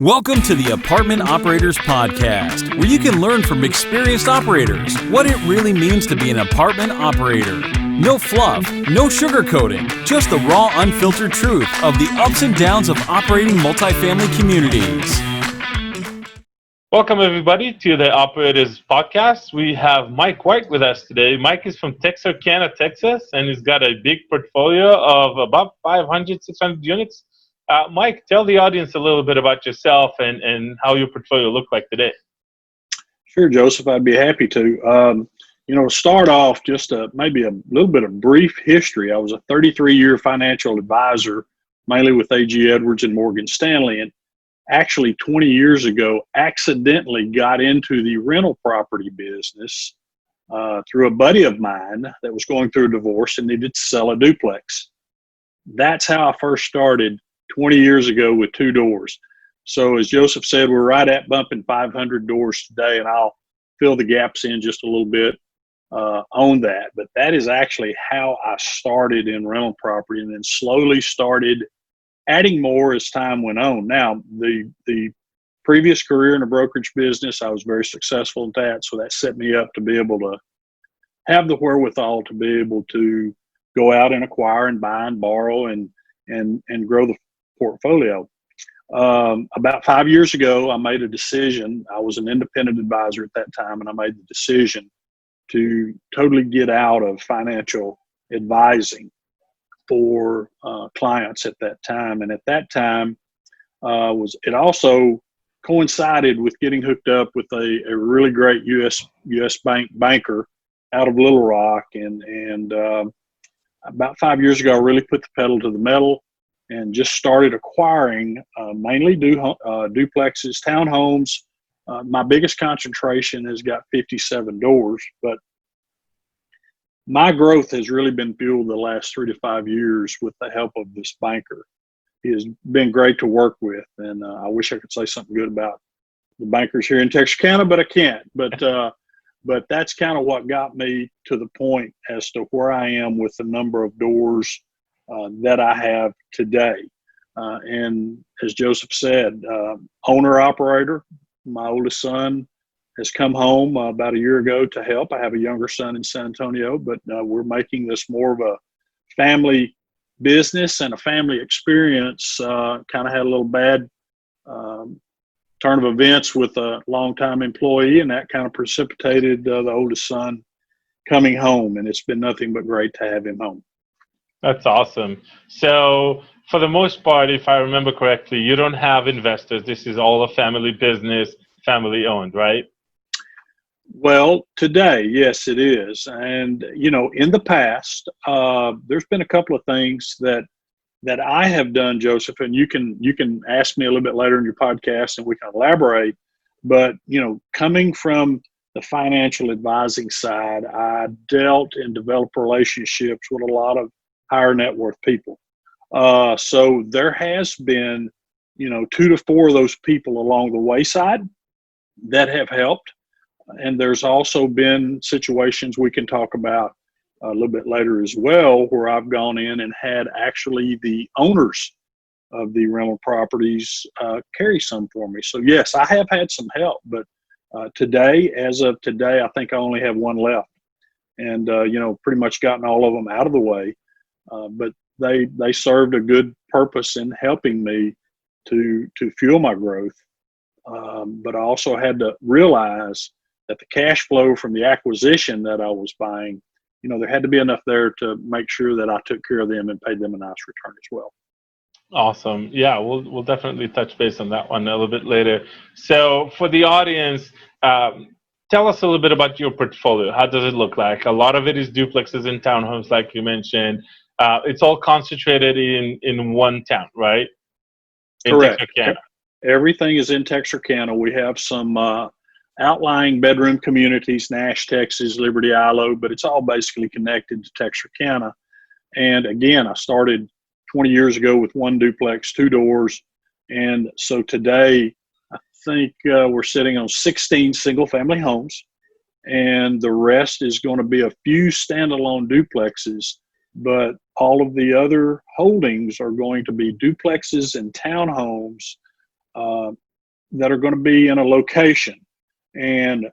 Welcome to the Apartment Operators Podcast, where you can learn from experienced operators what it really means to be an apartment operator. No fluff, no sugarcoating, just the raw, unfiltered truth of the ups and downs of operating multifamily communities. Welcome, everybody, to the Operators Podcast. We have Mike White with us today. Mike is from Texarkana, Texas, and he's got a big portfolio of about 500, 600 units. Mike, tell the audience a little bit about yourself and how your portfolio look like today. Sure, Joseph, I'd be happy to. To start off, just maybe a little bit of brief history. I was a 33-year financial advisor, mainly with A.G. Edwards and Morgan Stanley, and actually 20 years ago, accidentally got into the rental property business through a buddy of mine that was going through a divorce and needed to sell a duplex. That's how I first started 20 years ago with two doors. So as Joseph said, we're right at bumping 500 doors today, and I'll fill the gaps in just a little bit on that. But that is actually how I started in rental property, and then slowly started adding more as time went on. Now, the previous career in the brokerage business, I was very successful at that, so that set me up to be able to have the wherewithal to be able to go out and acquire and buy and borrow and grow the portfolio. About 5 years ago, I made a decision. I was an independent advisor at that time, and I made the decision to totally get out of financial advising for clients at that time. And at that time, it also coincided with getting hooked up with a really great U.S. banker out of Little Rock. And about 5 years ago, I really put the pedal to the metal and just started acquiring mainly duplexes, townhomes. My biggest concentration has got 57 doors, but my growth has really been fueled the last 3 to 5 years with the help of this banker. He has been great to work with, and I wish I could say something good about the bankers here in Texarkana, but I can't. But that's kind of what got me to the point as to where I am with the number of doors that I have today. And as Joseph said, owner-operator, my oldest son has come home about a year ago to help. I have a younger son in San Antonio, but we're making this more of a family business and a family experience. Kind of had a little bad turn of events with a longtime employee, and that kind of precipitated the oldest son coming home, and it's been nothing but great to have him home. That's awesome. So for the most part, if I remember correctly, you don't have investors. This is all a family business, family owned, right? Well, today, yes, it is. And, in the past, there's been a couple of things that I have done, Joseph, and you can ask me a little bit later in your podcast and we can elaborate. But, coming from the financial advising side, I dealt and developed relationships with a lot of higher net worth people. So there has been, 2 to 4 of those people along the wayside that have helped. And there's also been situations we can talk about a little bit later as well, where I've gone in and had actually the owners of the rental properties carry some for me. So yes, I have had some help, but as of today, I think I only have one left, and pretty much gotten all of them out of the way. But they served a good purpose in helping me to fuel my growth. But I also had to realize that the cash flow from the acquisition that I was buying, there had to be enough there to make sure that I took care of them and paid them a nice return as well. Awesome. Yeah, we'll definitely touch base on that one a little bit later. So for the audience, tell us a little bit about your portfolio. How does it look like? A lot of it is duplexes and townhomes, like you mentioned. It's all concentrated in one town, right? In Correct. Texarkana. Everything is in Texarkana. We have some outlying bedroom communities, Nash, Texas, Liberty, Ilo, but it's all basically connected to Texarkana. And again, I started 20 years ago with one duplex, 2 doors. And so today, I think we're sitting on 16 single-family homes, and the rest is going to be a few standalone duplexes, but all of the other holdings are going to be duplexes and townhomes that are going to be in a location. And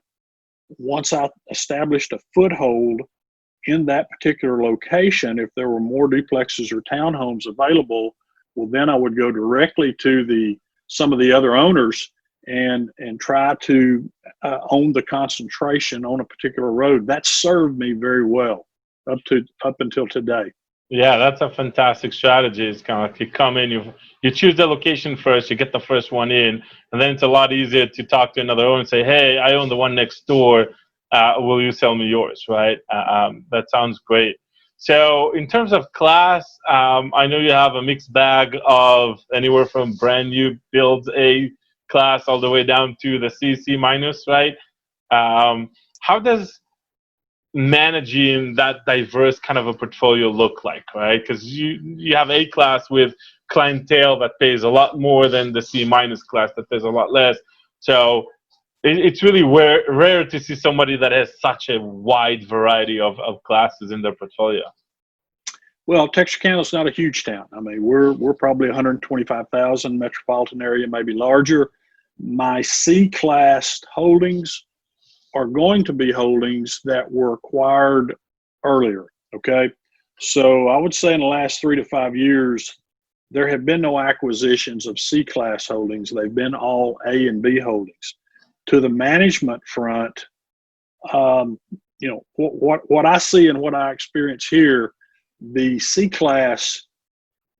once I established a foothold in that particular location, if there were more duplexes or townhomes available, well, then I would go directly to some of the other owners and try to own the concentration on a particular road. That served me very well up until today. Yeah, that's a fantastic strategy. It's kind of like you come in, you choose the location first, you get the first one in, and then it's a lot easier to talk to another owner and say, hey, I own the one next door. Will you sell me yours, right? That sounds great. So in terms of class, I know you have a mixed bag of anywhere from brand new builds A class all the way down to the C minus, right? How does managing that diverse kind of a portfolio look like, right? Because you have A class with clientele that pays a lot more than the C minus class that pays a lot less. So it's really rare to see somebody that has such a wide variety of classes in their portfolio. Well, Texarkana is not a huge town. I mean, we're probably 125,000 metropolitan area, maybe larger. My C class holdings are going to be holdings that were acquired earlier. Okay. So I would say in the last 3 to 5 years, there have been no acquisitions of C class holdings. They've been all A and B holdings. To the management front, what I see and what I experience here, the C class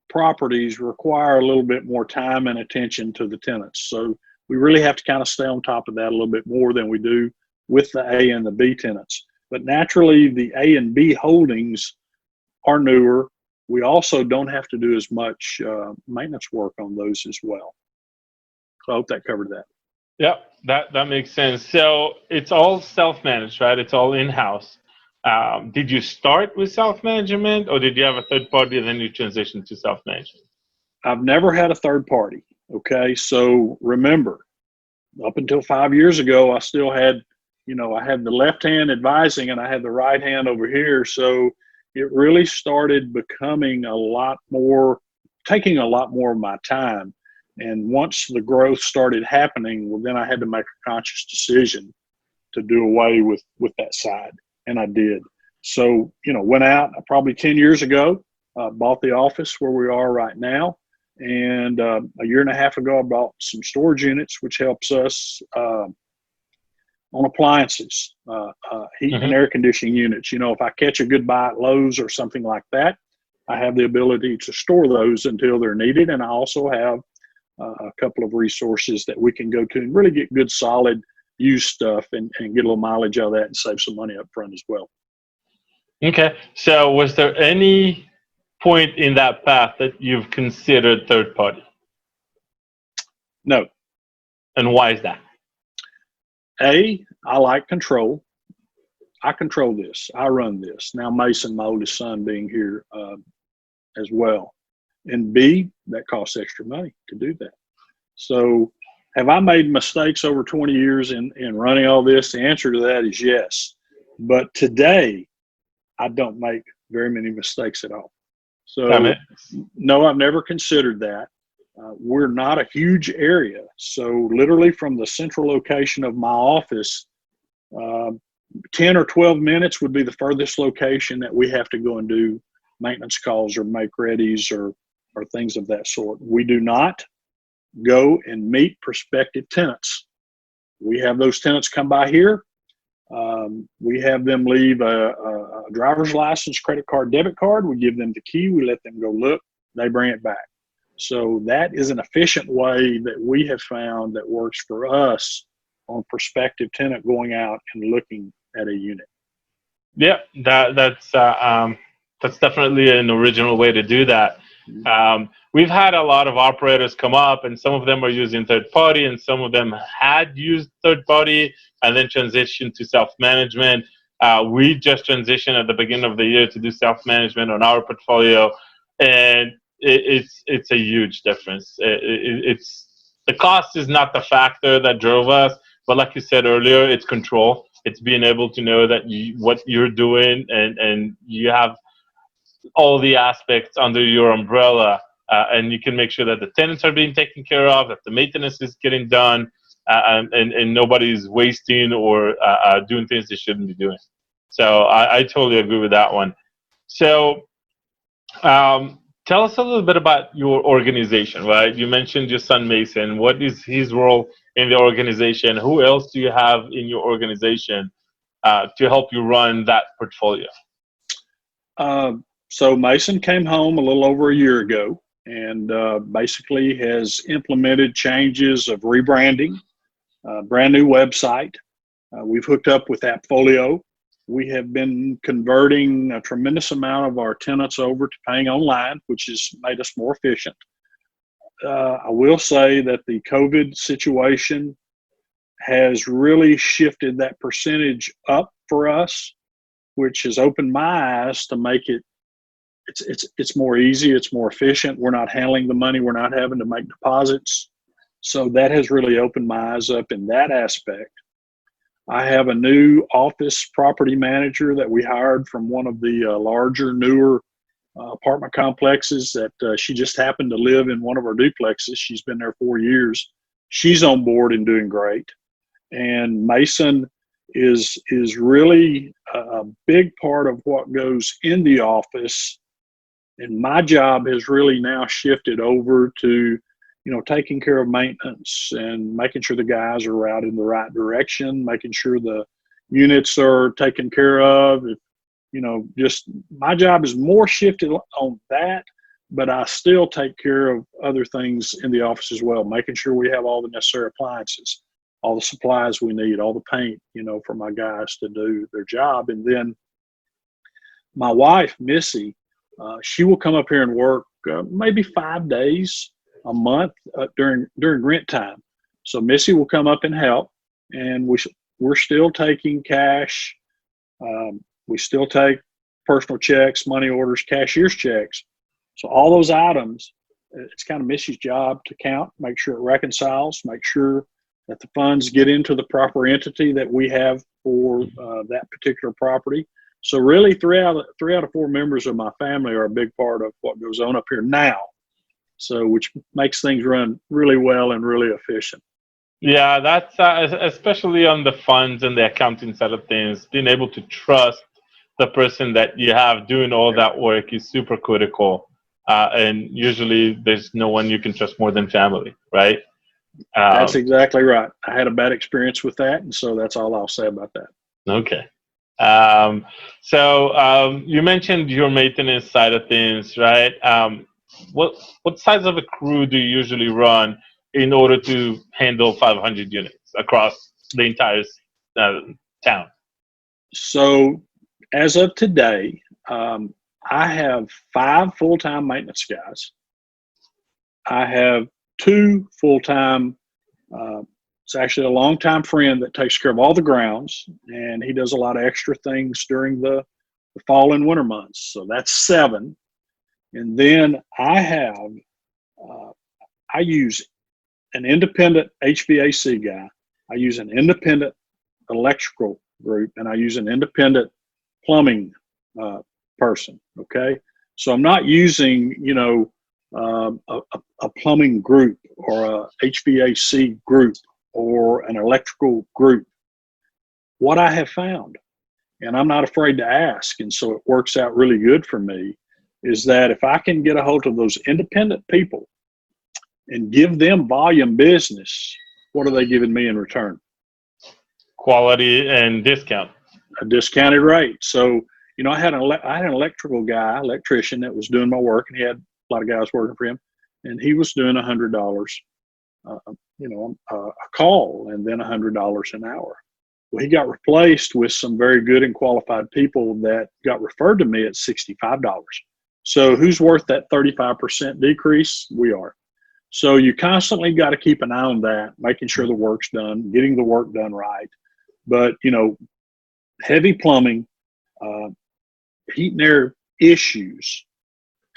properties require a little bit more time and attention to the tenants. So we really have to kind of stay on top of that a little bit more than we do with the A and the B tenants. But naturally, the A and B holdings are newer. We also don't have to do as much maintenance work on those as well. So I hope that covered that. Yep, that makes sense. So it's all self-managed, right? It's all in-house. Did you start with self-management, or did you have a third party and then you transitioned to self-management? I've never had a third party. Okay, so remember, up until 5 years ago, I still had, I had the left hand advising and I had the right hand over here. So it really started becoming taking a lot more of my time. And once the growth started happening, well, then I had to make a conscious decision to do away with that side. And I did. So, went out probably 10 years ago, bought the office where we are right now. And a year and a half ago, I bought some storage units, which helps us on appliances, heat and air conditioning units. If I catch a good buy at Lowe's or something like that, I have the ability to store those until they're needed. And I also have a couple of resources that we can go to and really get good, solid, used stuff and get a little mileage out of that and save some money up front as well. Okay. So was there any point in that path that you've considered third party? No. And why is that? I like control. I control this. I run this. Now Mason, my oldest son, being here as well. And B, that costs extra money to do that. So have I made mistakes over 20 years in running all this? The answer to that is yes. But today, I don't make very many mistakes at all. So no, I've never considered that. We're not a huge area. So literally from the central location of my office, 10 or 12 minutes would be the furthest location that we have to go and do maintenance calls or make readies or things of that sort. We do not go and meet prospective tenants. We have those tenants come by here. We have them leave a driver's license, credit card, debit card. We give them the key. We let them go look. They bring it back. So that is an efficient way that we have found that works for us on prospective tenant going out and looking at a unit. Yeah, that's definitely an original way to do that. We've had a lot of operators come up, and some of them are using third party, and some of them had used third party and then transitioned to self-management. We just transitioned at the beginning of the year to do self-management on our portfolio, and it's a huge difference. It's the cost is not the factor that drove us, but like you said earlier, it's control. It's being able to know that what you're doing and you have all the aspects under your umbrella and you can make sure that the tenants are being taken care of, that the maintenance is getting done, and nobody's wasting or doing things they shouldn't be doing. So I totally agree with that one. So tell us a little bit about your organization, right? You mentioned your son Mason. What is his role in the organization? Who else do you have in your organization to help you run that portfolio? So Mason came home a little over a year ago and basically has implemented changes of rebranding, brand new website. We've hooked up with Appfolio. We have been converting a tremendous amount of our tenants over to paying online, which has made us more efficient. I will say that the COVID situation has really shifted that percentage up for us, which has opened my eyes to make it's more easy, it's more efficient. We're not handling the money, we're not having to make deposits. So that has really opened my eyes up in that aspect. I have a new office property manager that we hired from one of the larger, newer apartment complexes that she just happened to live in one of our duplexes. She's been there 4 years. She's on board and doing great. And Mason is really a big part of what goes in the office. And my job has really now shifted over to, taking care of maintenance and making sure the guys are out in the right direction, making sure the units are taken care of. Just my job is more shifted on that, but I still take care of other things in the office as well, making sure we have all the necessary appliances, all the supplies we need, all the paint, for my guys to do their job. And then my wife, Missy, she will come up here and work maybe 5 days a month during rent time. So Missy will come up and help, and we're still taking cash. We still take personal checks, money orders, cashier's checks. So all those items, it's kind of Missy's job to count, make sure it reconciles, make sure that the funds get into the proper entity that we have for that particular property. So really, three out of four members of my family are a big part of what goes on up here now. So which makes things run really well and really efficient. Yeah, that's especially on the funds and the accounting side of things, being able to trust the person that you have doing all that work is super critical. And usually there's no one you can trust more than family, right? That's exactly right. I had a bad experience with that, and so that's all I'll say about that. Okay. So you mentioned your maintenance side of things, right? What size of a crew do you usually run in order to handle 500 units across the entire town? So as of today, I have 5 full-time maintenance guys. I have 2 full-time, it's actually a longtime friend that takes care of all the grounds, and he does a lot of extra things during the fall and winter months. So that's 7. And then I use an independent HVAC guy. I use an independent electrical group, and I use an independent plumbing person. Okay. So I'm not using, a plumbing group or a HVAC group or an electrical group. What I have found, and I'm not afraid to ask, and so it works out really good for me, is that if I can get a hold of those independent people and give them volume business, what are they giving me in return? Quality and discount. A discounted rate. So, I had an electrician that was doing my work, and he had a lot of guys working for him, and he was doing $100, a call, and then $100 an hour. Well, he got replaced with some very good and qualified people that got referred to me at $65. So who's worth that 35% decrease? We are. So you constantly got to keep an eye on that, making sure the work's done, getting the work done right. But, heavy plumbing, heat and air issues,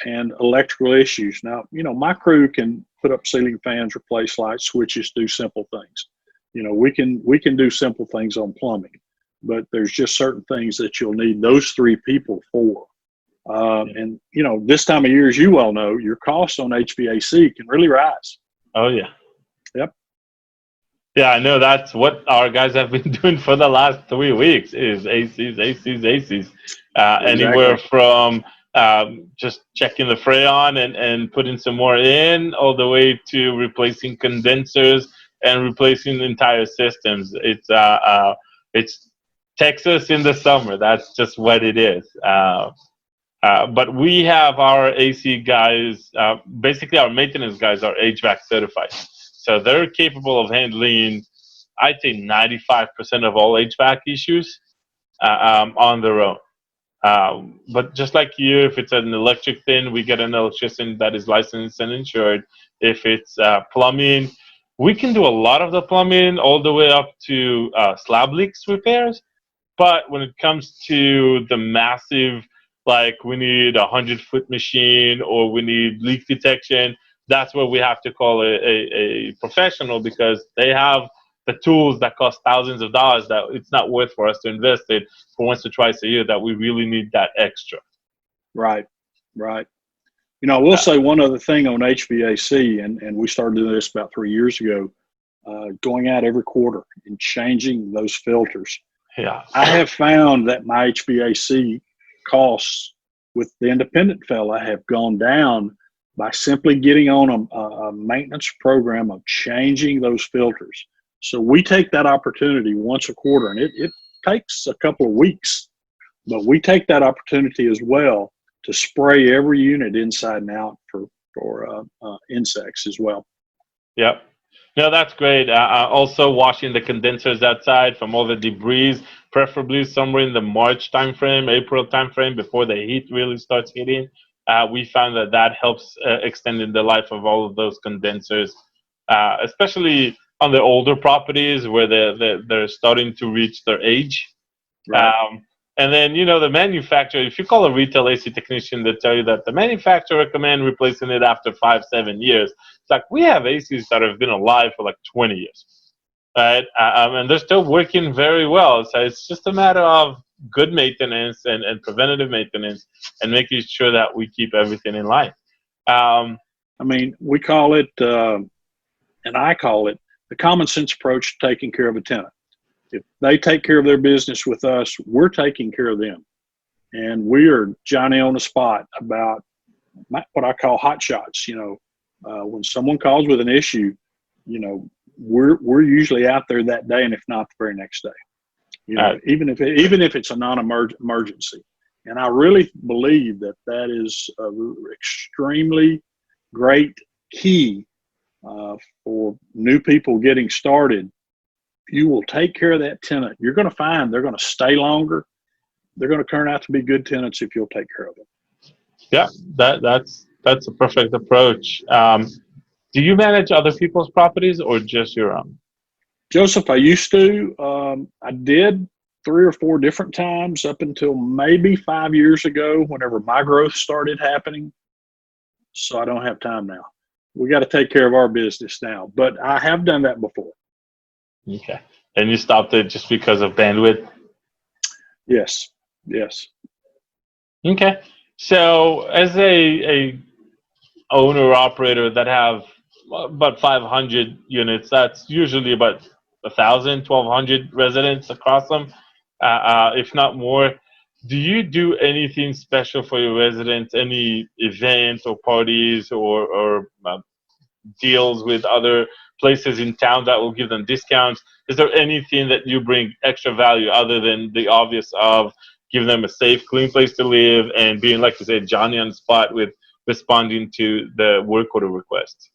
and electrical issues. Now, my crew can put up ceiling fans, replace light switches, do simple things. We can do simple things on plumbing, but there's just certain things that you'll need those 3 people for. And, this time of year, as you well know, your costs on HVAC can really rise. Oh, yeah. Yep. Yeah, I know that's what our guys have been doing for the last 3 weeks is ACs, ACs, ACs. Exactly. Anywhere from just checking the freon and putting some more in, all the way to replacing condensers and replacing entire systems. It's Texas in the summer. That's just what it is. But we have our AC guys, basically our maintenance guys are HVAC certified. So they're capable of handling, I'd say 95% of all HVAC issues on their own. But just like you, if it's an electric thing, we get an electrician that is licensed and insured. If it's plumbing, we can do a lot of the plumbing all the way up to slab leaks repairs. But when it comes to the massive, like we need 100-foot machine or we need leak detection, that's where we have to call a professional, because they have the tools that cost thousands of dollars that it's not worth for us to invest it for once or twice a year, that we really need that extra. Right. I will say one other thing on HVAC, and we started doing this about 3 years ago, going out every quarter and changing those filters. Yeah. I have found that my HVAC costs with the independent fella have gone down by simply getting on a maintenance program of changing those filters. So we take that opportunity once a quarter, and it takes a couple of weeks, but we take that opportunity as well to spray every unit inside and out for insects as well. Yep. No, that's great. Also, washing the condensers outside from all the debris, preferably somewhere in the March timeframe, April timeframe, before the heat really starts hitting. We found that helps extending the life of all of those condensers, especially on the older properties where they're starting to reach their age. Right. And then, the manufacturer, if you call a retail AC technician, they'll tell you that the manufacturer recommend replacing it after 5-7 years. It's like, we have ACs that have been alive for like 20 years, right? And they're still working very well. So it's just a matter of good maintenance and preventative maintenance and making sure that we keep everything in line. We call it, and I call it, the common sense approach to taking care of a tenant. If they take care of their business with us, we're taking care of them. And we are Johnny on the spot about what I call hot shots. When someone calls with an issue, we're usually out there that day, and if not, the very next day. Even if it's a non-emergency. And I really believe that is an extremely great key for new people getting started. You will take care of that tenant. You're going to find they're going to stay longer. They're going to turn out to be good tenants if you'll take care of them. Yeah, that's a perfect approach. Do you manage other people's properties or just your own? Joseph, I used to. I did 3 or 4 different times up until maybe 5 years ago, whenever my growth started happening. So I don't have time now. We got to take care of our business now. But I have done that before. Okay. And you stopped it just because of bandwidth? Yes. Okay. So as a owner operator that have about 500 units, that's usually about 1,000, 1,200 residents across them, if not more. Do you do anything special for your residents? Any events or parties or deals with other places in town that will give them discounts? Is there anything that you bring extra value other than the obvious of giving them a safe, clean place to live and being, like you said, Johnny on the spot with responding to the work order requests?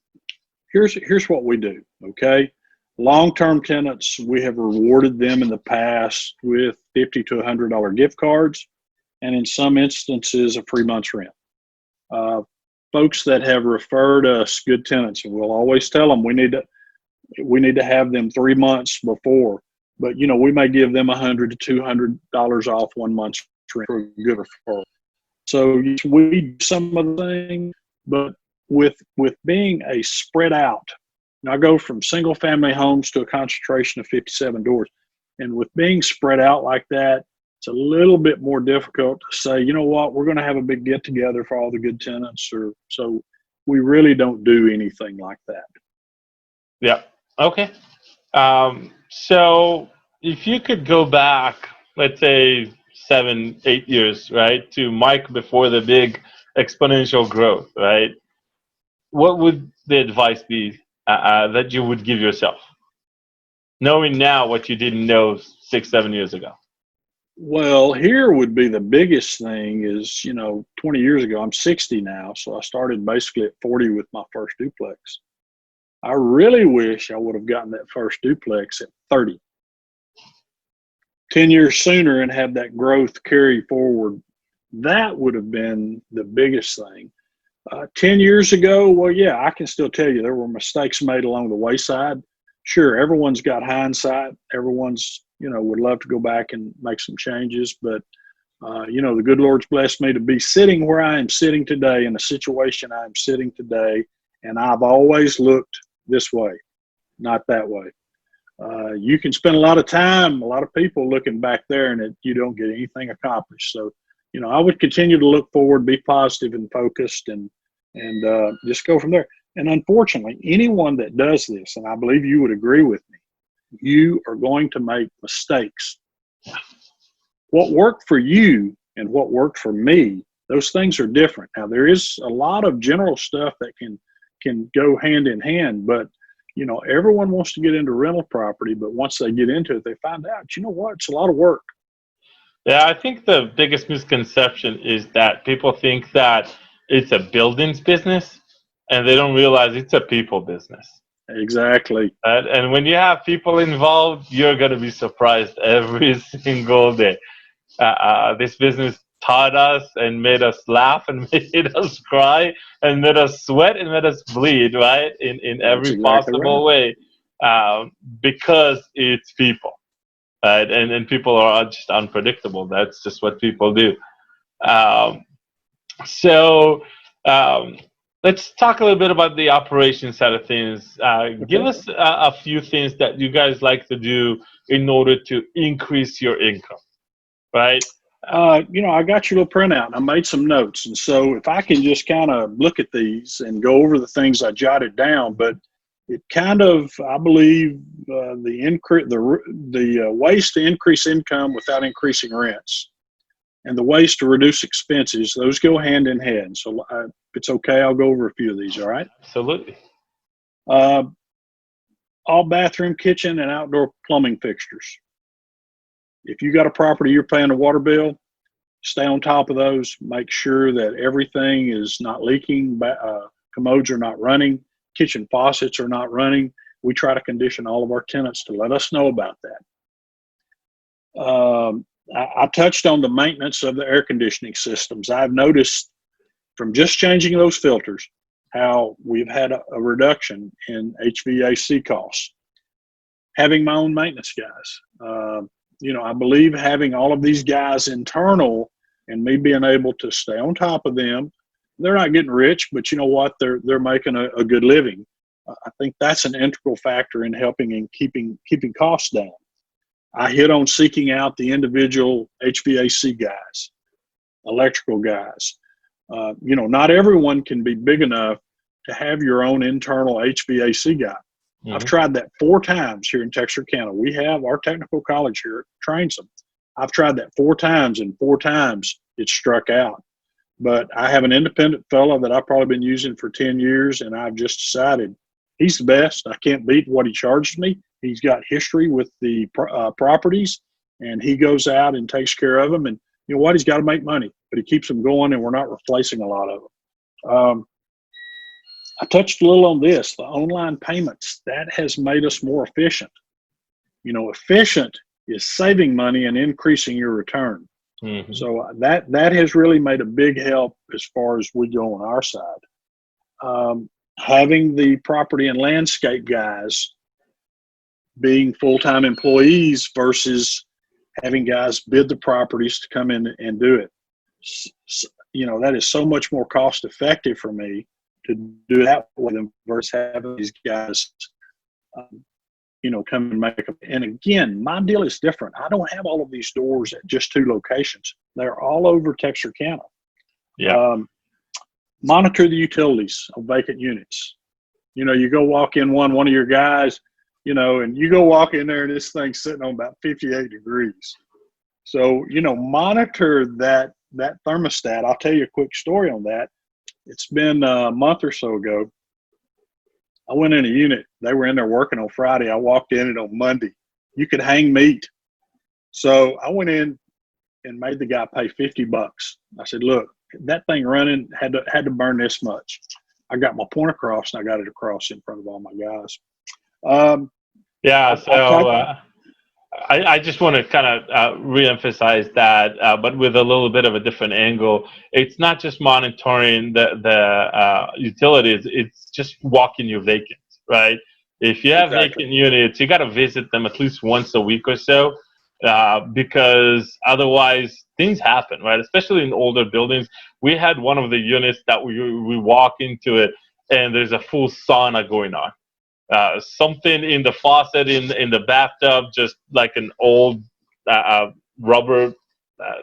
Here's what we do, okay? Long-term tenants, we have rewarded them in the past with $50 to $100 gift cards, and in some instances, a free month's rent. Folks that have referred us, good tenants, and we'll always tell them we need to have them 3 months before, but we may give them $100 to $200 off 1 month's rent for a good referral. So we do some of the things, but with being a spread out, I go from single family homes to a concentration of 57 doors, and with being spread out like that, it's a little bit more difficult to say, you know what, we're going to have a big get together for all the good tenants, or so we really don't do anything like that. Yeah. Okay. So if you could go back, let's say 7, 8 years, right, to Mike before the big exponential growth, right? What would the advice be that you would give yourself, knowing now what you didn't know 6, 7 years ago? Well, here would be the biggest thing is, 20 years ago, I'm 60 now, so I started basically at 40 with my first duplex. I really wish I would have gotten that first duplex at 30. 10 years sooner and have that growth carry forward. That would have been the biggest thing. 10 years ago, well, yeah, I can still tell you there were mistakes made along the wayside. Sure, everyone's got hindsight. Everyone's, would love to go back and make some changes. But, the good Lord's blessed me to be sitting where I am sitting today in the situation I am sitting today. And I've always looked this way, not that way. You can spend a lot of time, a lot of people looking back there, and you don't get anything accomplished. So, I would continue to look forward, be positive and focused, and just go from there. And unfortunately, anyone that does this, and I believe you would agree with me, you are going to make mistakes. What worked for you and what worked for me, those things are different. Now, there is a lot of general stuff that can go hand in hand, but everyone wants to get into rental property, but once they get into it, they find out, you know what, it's a lot of work. Yeah, I think the biggest misconception is that people think that it's a buildings business, and they don't realize it's a people business. Exactly. And when you have people involved, you're going to be surprised every single day. This business taught us and made us laugh and made us cry and made us sweat and made us bleed, right? In every exactly possible way, because it's people. And people are just unpredictable. That's just what people do. Um, so let's talk a little bit about the operation side of things. Give us a few things that you guys like to do in order to increase your income, right? I got your little printout. I made some notes, and so if I can just kind of look at these and go over the things I jotted down, but it kind of, I believe, the ways to increase income without increasing rents, and the ways to reduce expenses, those go hand in hand. So if it's okay, I'll go over a few of these. All right. Absolutely. All bathroom, kitchen, and outdoor plumbing fixtures. If you got a property you're paying a water bill, stay on top of those. Make sure that everything is not leaking. Commodes are not running. Kitchen faucets are not running. We try to condition all of our tenants to let us know about that. I touched on the maintenance of the air conditioning systems. I've noticed from just changing those filters how we've had a reduction in HVAC costs. Having my own maintenance guys. I believe having all of these guys internal and me being able to stay on top of them. They're not getting rich, but you know what? They're making a good living. I think that's an integral factor in helping and keeping costs down. I hit on seeking out the individual HVAC guys, electrical guys. Not everyone can be big enough to have your own internal HVAC guy. Mm-hmm. I've tried that 4 times here in Texarkana. We have our technical college here trains them. I've tried that 4 times, and 4 times it struck out. But I have an independent fellow that I've probably been using for 10 years, and I've just decided he's the best. I can't beat what he charges me. He's got history with the properties, and he goes out and takes care of them. And you know what? He's got to make money, but he keeps them going, and we're not replacing a lot of them. I touched a little on this, the online payments. That has made us more efficient. Efficient is saving money and increasing your return. Mm-hmm. So that has really made a big help as far as we go on our side. Having the property and landscape guys being full-time employees versus having guys bid the properties to come in and do it. That is so much more cost effective for me to do that with them versus having these guys come and make them. And again, my deal is different. I don't have all of these doors at just 2 locations. They're all over Texarkana. Yeah. Monitor the utilities of vacant units. You go walk in one of your guys, and you go walk in there and this thing's sitting on about 58 degrees. So, monitor that thermostat. I'll tell you a quick story on that. It's been a month or so ago. I went in a unit. They were in there working on Friday. I walked in it on Monday. You could hang meat. So I went in and made the guy pay $50. I said, look, that thing running had to burn this much. I got my point across, and I got it across in front of all my guys. I just want to kind of reemphasize that, but with a little bit of a different angle. It's not just monitoring the utilities; it's just walking your vacants, right? If you have vacant units, you got to visit them at least once a week or so, because otherwise things happen, right? Especially in older buildings. We had one of the units that we walk into it, and there's a full sauna going on. Something in the faucet in the bathtub, just like an old rubber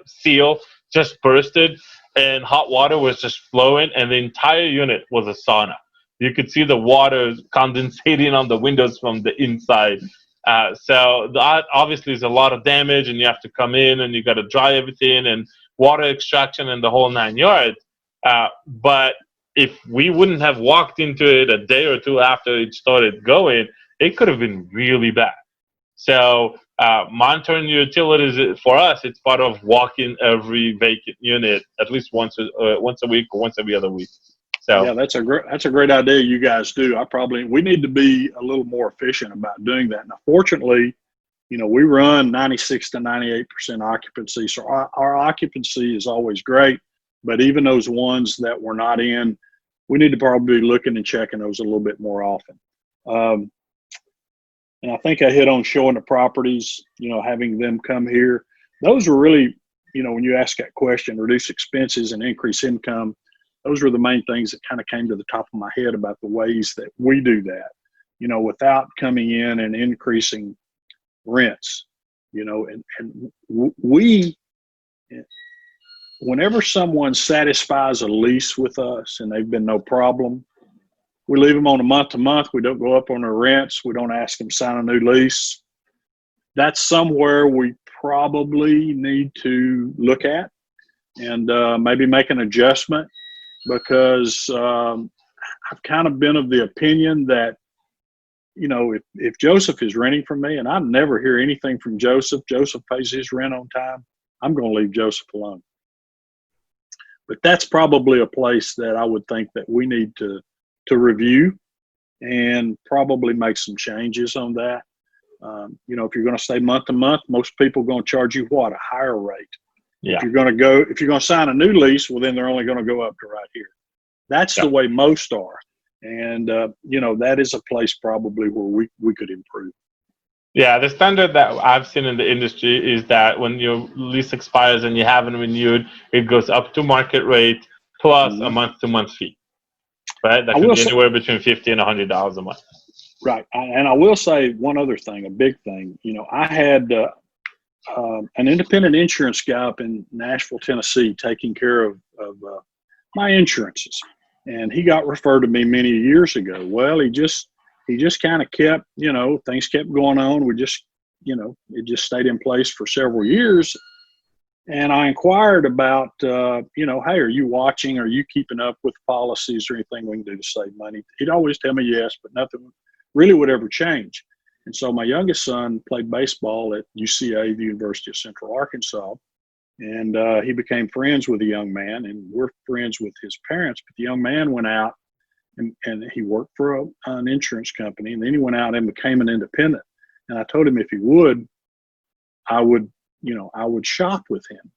seal, just bursted, and hot water was just flowing, and the entire unit was a sauna. You could see the water condensating on the windows from the inside. So that obviously is a lot of damage, and you have to come in and you got to dry everything and water extraction and the whole 9 yards. But if we wouldn't have walked into it a day or 2 after it started going, it could have been really bad. So monitoring utilities, for us, it's part of walking every vacant unit at least once a week or once every other week. So yeah, that's a great idea you guys do. We need to be a little more efficient about doing that. Now, fortunately, we run 96 to 98% occupancy, so our occupancy is always great. But even those ones that we're not in, we need to probably be looking and checking those a little bit more often. And I think I hit on showing the properties, having them come here. Those were really, when you ask that question, reduce expenses and increase income, those were the main things that kind of came to the top of my head about the ways that we do that, without coming in and increasing rents, and we, whenever someone satisfies a lease with us and they've been no problem, we leave them on a month-to-month. We don't go up on their rents. We don't ask them to sign a new lease. That's somewhere we probably need to look at and maybe make an adjustment, because I've kind of been of the opinion that, if Joseph is renting from me and I never hear anything from Joseph pays his rent on time, I'm going to leave Joseph alone. But that's probably a place that I would think that we need to review and probably make some changes on that. If you're going to stay month to month, most people are going to charge you a higher rate. Yeah. If you're going to sign a new lease, well, then they're only going to go up to right here. That's the way most are. And, that is a place probably where we could improve. Yeah, the standard that I've seen in the industry is that when your lease expires and you haven't renewed, it goes up to market rate plus a month-to-month fee. Right? That can be anywhere between $50 and $100 a month. Right. And I will say one other thing, a big thing. I had an independent insurance guy up in Nashville, Tennessee, taking care of my insurances. And he got referred to me many years ago. Well, he just kind of kept, things kept going on. We just, it just stayed in place for several years. And I inquired about, hey, are you watching? Are you keeping up with policies or anything we can do to save money? He'd always tell me yes, but nothing really would ever change. And so my youngest son played baseball at UCA, the University of Central Arkansas. And he became friends with a young man, and we're friends with his parents. But the young man went out and he worked for an insurance company. And then he went out and became an independent. And I told him if he would, I would shop with him.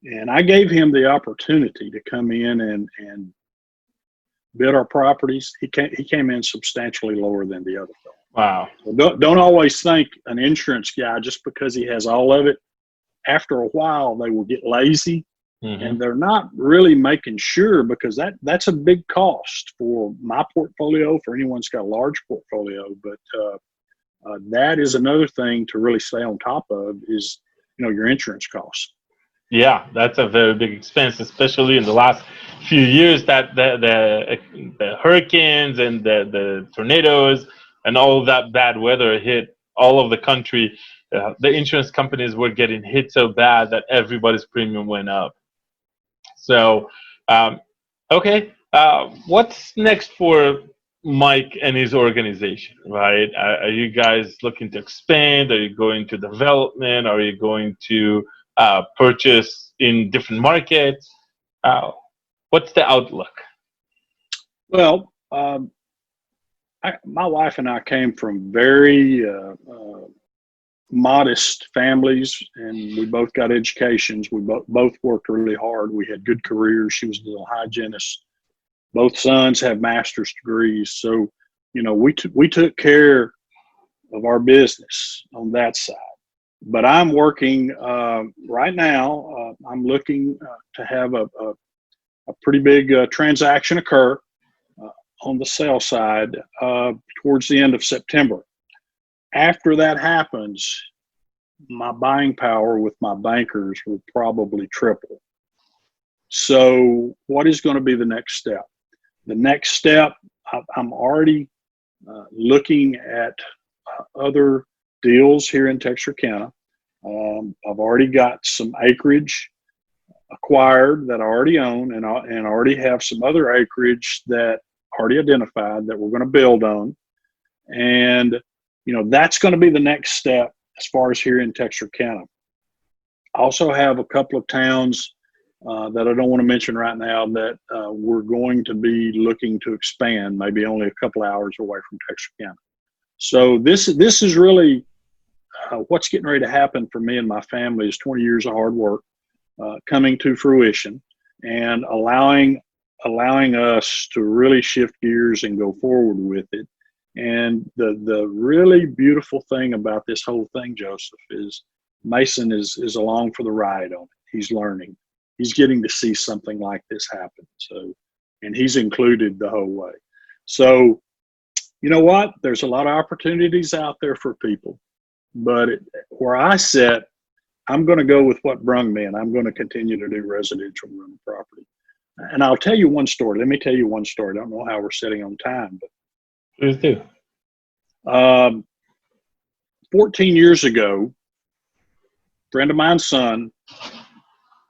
And I gave him the opportunity to come in and bid our properties. He came in substantially lower than the other fellow. Wow. So don't always think an insurance guy, just because he has all of it, after a while they will get lazy, and they're not really making sure, because that's a big cost for my portfolio, for anyone who's got a large portfolio. But That is another thing to really stay on top of is, your insurance costs. Yeah, that's a very big expense, especially in the last few years that the hurricanes and the tornadoes and all of that bad weather hit all of the country. The insurance companies were getting hit so bad that everybody's premium went up. So, okay, what's next for Mike and his organization, right? Are you guys looking to expand? Are you going to development? Are you going to purchase in different markets? What's the outlook? Well, my wife and I came from very modest families, and we both got educations. We both worked really hard. We had good careers. She was a little hygienist. Both sons have master's degrees. So, we took care of our business on that side. But I'm working right now. I'm looking to have a pretty big transaction occur on the sale side towards the end of September. After that happens, my buying power with my bankers will probably triple. So what is going to be the next step? The next step, I'm already looking at other deals here in Texarkana. I've already got some acreage acquired that I already own, and already have some other acreage that already identified that we're going to build on. And, that's going to be the next step as far as here in Texarkana. I also have a couple of towns that I don't want to mention right now that we're going to be looking to expand, maybe only a couple hours away from Texarkana. So this is really what's getting ready to happen for me and my family is 20 years of hard work coming to fruition and allowing us to really shift gears and go forward with it. And the really beautiful thing about this whole thing, Joseph, is Mason is along for the ride on it. He's learning. He's getting to see something like this happen. So, and he's included the whole way. So, you know what? There's a lot of opportunities out there for people, but where I sit, I'm going to go with what brung me, and I'm going to continue to do residential rental property. And I'll tell you one story. Let me tell you one story. I don't know how we're sitting on time, but Please do. 14 years ago, a friend of mine's son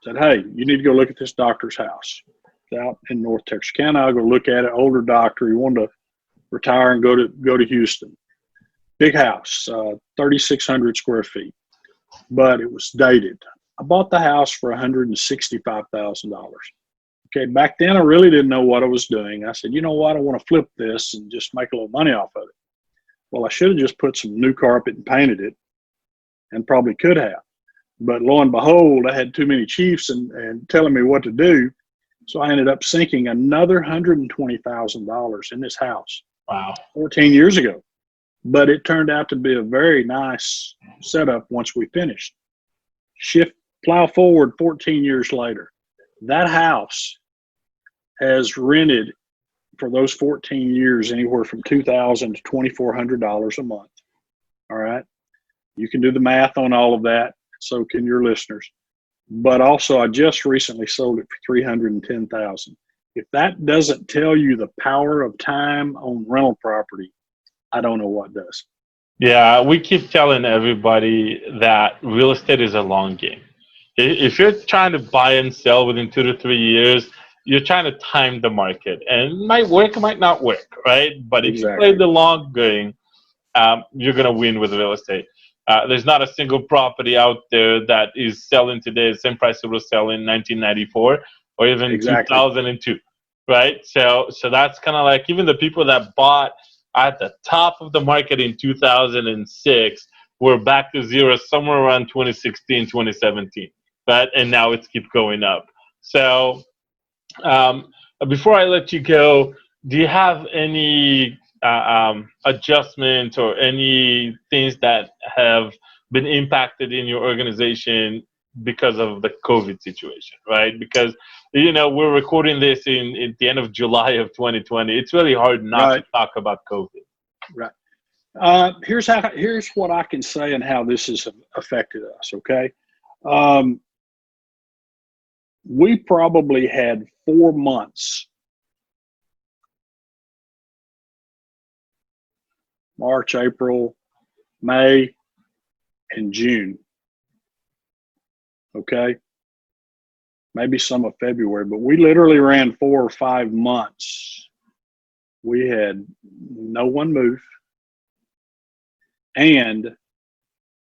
said, "Hey, you need to go look at this doctor's house. It's out in North Texarkana. I'll go look at it. Older doctor. He wanted to retire and go to Houston. Big house, 3,600 square feet, but it was dated. I bought the house for $165,000. Okay, back then I really didn't know what I was doing. I said, you know what, I want to flip this and just make a little money off of it. Well, I should have just put some new carpet and painted it, and probably could have. But lo and behold, I had too many chiefs and telling me what to do. So I ended up sinking another $120,000 in this house. Wow. 14 years ago. But it turned out to be a very nice setup once we finished. Plow forward 14 years later. That house has rented for those 14 years anywhere from $2,000 to $2,400 a month. All right. You can do the math on all of that. So can your listeners. But also, I just recently sold it for $310,000. If that doesn't tell you the power of time on rental property, I don't know what does. Yeah, we keep telling everybody that real estate is a long game. If you're trying to buy and sell within 2 to 3 years, you're trying to time the market, and it might work, it might not work, right? But if you play the long game, you're going to win with real estate. There's not a single property out there that is selling today the same price it was selling in 1994 or even 2002, right? So that's kind of like even the people that bought at the top of the market in 2006 were back to zero somewhere around 2016, 2017, right? And now it's keep going up. So before I let you go, do you have any adjustments or any things that have been impacted in your organization because of the COVID situation, right? Because, we're recording this in the end of July of 2020. It's really hard not to talk about COVID. Right. Here's what I can say and how this has affected us. Okay, um, we probably had 4 months, March, April, May, and June. Okay, maybe some of February, but we literally ran 4 or 5 months. We had no one move, and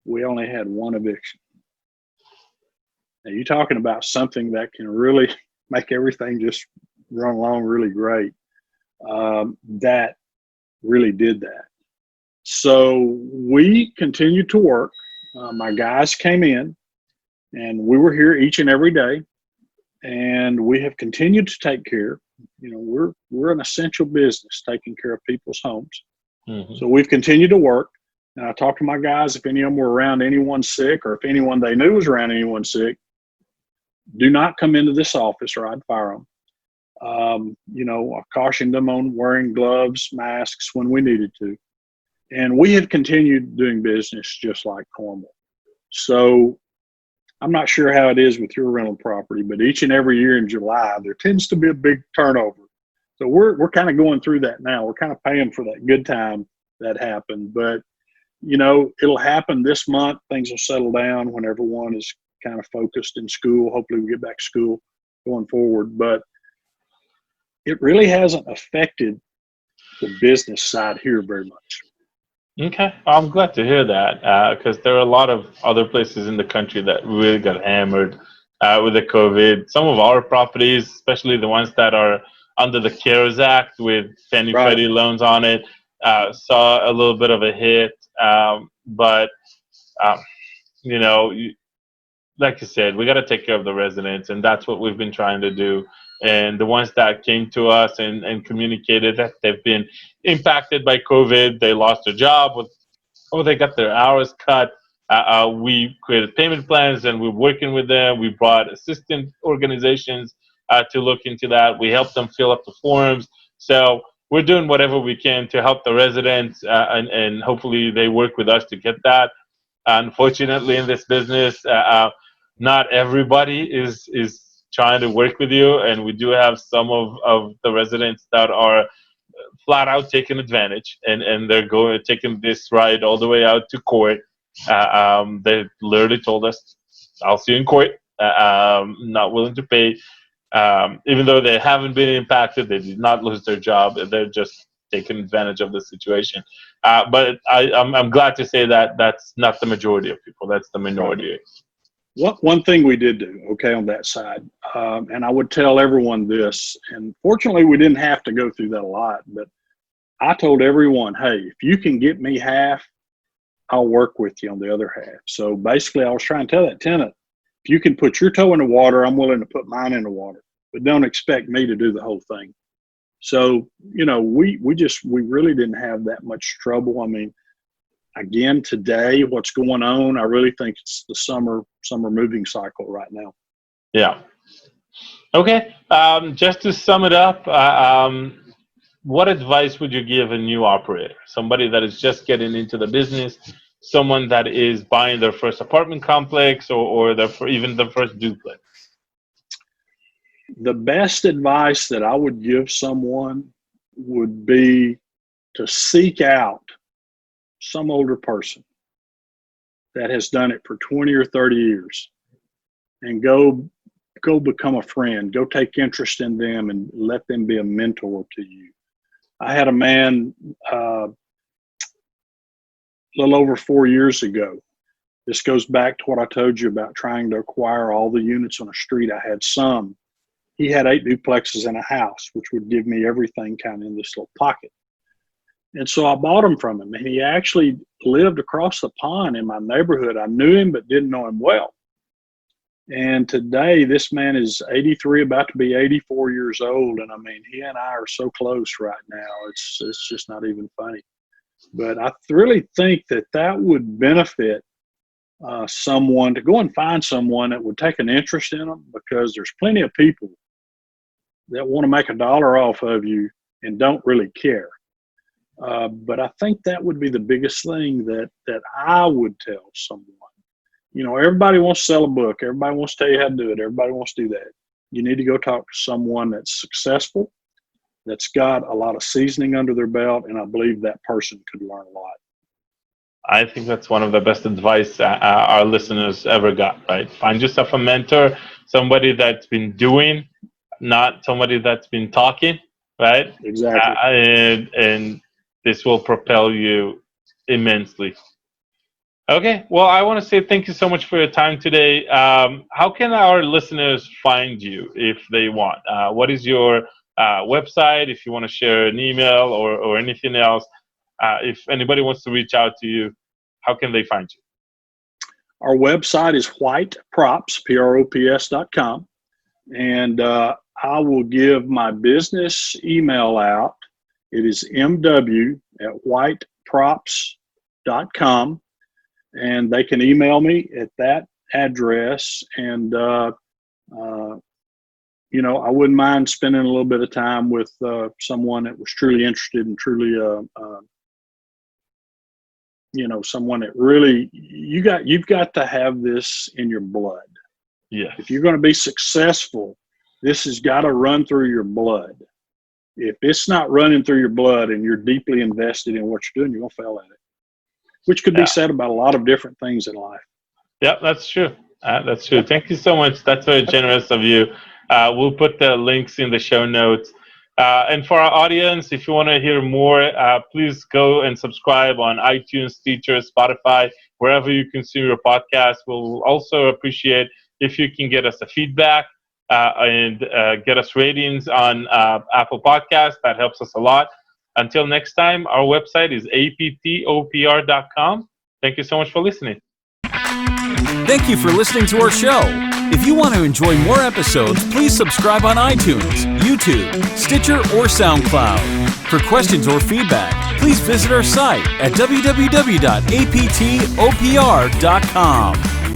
we only had one eviction. Now, you're talking about something that can really make everything just run along really great. That really did that. So we continued to work. My guys came in, and we were here each and every day, and we have continued to take care. We're an essential business, taking care of people's homes. Mm-hmm. So we've continued to work. And I talked to my guys, if any of them were around anyone sick, or if anyone they knew was around anyone sick, do not come into this office or I'd fire them. I cautioned them on wearing gloves, masks when we needed to. And we have continued doing business just like normal. So I'm not sure how it is with your rental property, but each and every year in July, there tends to be a big turnover. So we're kind of going through that now. We're kind of paying for that good time that happened. But, it'll happen this month. Things will settle down when everyone is kind of focused in school. Hopefully we get back to school going forward. But it really hasn't affected the business side here very much. Okay, I'm glad to hear that because there are a lot of other places in the country that really got hammered with the COVID. Some of our properties, especially the ones that are under the CARES Act with Fannie Freddie loans on it, saw a little bit of a hit. But like you said, we got to take care of the residents, and that's what we've been trying to do. And the ones that came to us and communicated that they've been impacted by COVID, they lost their job, or they got their hours cut. We created payment plans, and we're working with them. We brought assistant organizations to look into that. We helped them fill up the forms. So we're doing whatever we can to help the residents, and hopefully they work with us to get that. Unfortunately, in this business, not everybody is trying to work with you, and we do have some of the residents that are flat out taking advantage, and they're taking this ride all the way out to court. They literally told us, "I'll see you in court." Not willing to pay, even though they haven't been impacted. They did not lose their job. They're just taking advantage of the situation. But I'm glad to say that that's not the majority of people. That's the minority. One thing we did do, okay, on that side, and I would tell everyone this, and fortunately we didn't have to go through that a lot, but I told everyone, hey, if you can get me half, I'll work with you on the other half. So basically I was trying to tell that tenant, if you can put your toe in the water, I'm willing to put mine in the water, but don't expect me to do the whole thing. So, we really didn't have that much trouble. I mean, again, today, what's going on, I really think it's the summer moving cycle right now. Yeah. Okay. Just to sum it up, what advice would you give a new operator, somebody that is just getting into the business, someone that is buying their first apartment complex or even the first duplex? The best advice that I would give someone would be to seek out some older person that has done it for 20 or 30 years and go become a friend, go take interest in them and let them be a mentor to you. I had a man a little over 4 years ago. This goes back to what I told you about trying to acquire all the units on a street. I had some. He had 8 duplexes in a house, which would give me everything kind of in this little pocket. And so I bought them from him, and he actually lived across the pond in my neighborhood. I knew him, but didn't know him well. And today, this man is 83, about to be 84 years old. And I mean, he and I are so close right now. It's just not even funny. But I really think that would benefit someone to go and find someone that would take an interest in them, because there's plenty of people that want to make $1 off of you and don't really care. But I think that would be the biggest thing that I would tell someone. You know, everybody wants to sell a book. Everybody wants to tell you how to do it. Everybody wants to do that. You need to go talk to someone that's successful, that's got a lot of seasoning under their belt, and I believe that person could learn a lot. I think that's one of the best advice our listeners ever got, right? Find yourself a mentor, somebody that's been doing, not somebody that's been talking, right? Exactly. And this will propel you immensely. Okay, well, I want to say thank you so much for your time today. How can our listeners find you if they want? What is your website, if you want to share an email or anything else? If anybody wants to reach out to you, how can they find you? Our website is whiteprops, props.com. And I will give my business email out. It is mw@whiteprops.com. And they can email me at that address. And, you know, I wouldn't mind spending a little bit of time with someone that was truly interested and truly, you know, someone that really, you've got to have this in your blood. Yeah. If you're going to be successful, this has got to run through your blood. If it's not running through your blood and you're deeply invested in what you're doing, you're going to fail at it. Which could be said about a lot of different things in life. Yeah, that's true. That's true. Thank you so much. That's very generous of you. We'll put the links in the show notes. And for our audience, if you want to hear more, please go and subscribe on iTunes, Stitcher, Spotify, wherever you consume your podcast. We'll also appreciate if you can get us a feedback and get us ratings on Apple Podcasts. That helps us a lot. Until next time, our website is aptopr.com. Thank you so much for listening. Thank you for listening to our show. If you want to enjoy more episodes, please subscribe on iTunes, YouTube, Stitcher, or SoundCloud. For questions or feedback, please visit our site at www.aptopr.com.